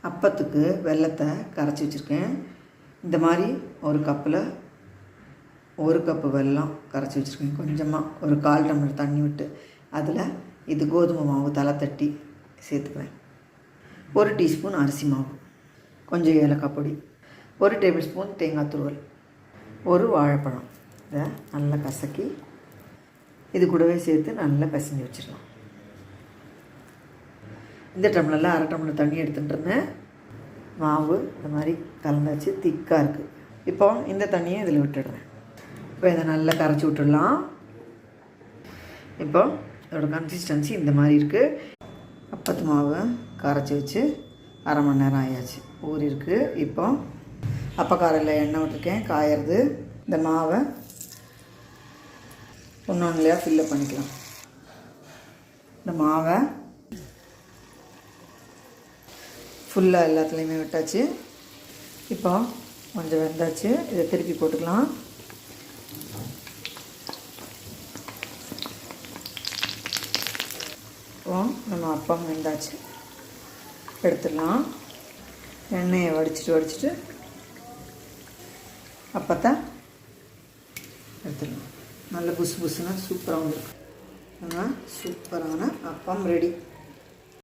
அப்பத்துக்கு வெல்லத்தை கரைச்சி வச்சுருக்கேன். இந்த மாதிரி ஒரு கப்பில் 1 கப்பு வெல்லம் கரைச்சி வச்சுருக்கேன். கொஞ்சமாக ஒரு 1/4 டம்ளர் தண்ணி விட்டு அதில் இது கோதுமை மாவு தலை தட்டி சேர்த்துக்குவேன். 1 டீஸ்பூன் அரிசி மாவு, கொஞ்சம் ஏலக்காய் பொடி, 1 டேபிள் ஸ்பூன் தேங்காய் துருவல், 1 வாழைப்பழம். இதை நல்லா கசக்கி இது கூடவே சேர்த்து நல்லா பிசைஞ்சு வச்சிடலாம். இந்த டம்ளரில் 1/2 டம்ளர் தண்ணி எடுத்துட்டுருந்தேன். மாவு இந்த மாதிரி கலந்தாச்சு, திக்காக இருக்குது. இப்போ இந்த தண்ணியை இதில் விட்டுடுறேன். இப்போ இதை நல்லா கரைச்சி விட்டுடலாம். இப்போ இதோட கன்சிஸ்டன்சி இந்த மாதிரி இருக்குது. அப்பத்து மாவு கரைச்சி வச்சு 1/2 மணி நேரம் ஆயாச்சு, ஊறி இருக்குது. இப்போ அப்பக்காரையில் எண்ணெய் விட்டுருக்கேன், காயறது. இந்த மாவை ஒன்றொன்றுலையாக ஃபில்லப் பண்ணிக்கலாம். இந்த மாவை ஃபுல்லாக எல்லாத்துலேயுமே விட்டாச்சு. இப்போ கொஞ்சம் வெந்தாச்சு, இதை திருப்பி போட்டுக்கலாம். இப்போ நம்ம அப்பம் வெந்தாச்சு, எடுத்துடலாம். எண்ணெயை வடிச்சிட்டு அப்போத்தான் எடுத்துடலாம். நல்ல புசு புசுன்னா சூப்பராக வந்துருக்கு. சூப்பரான அப்பம் ரெடி.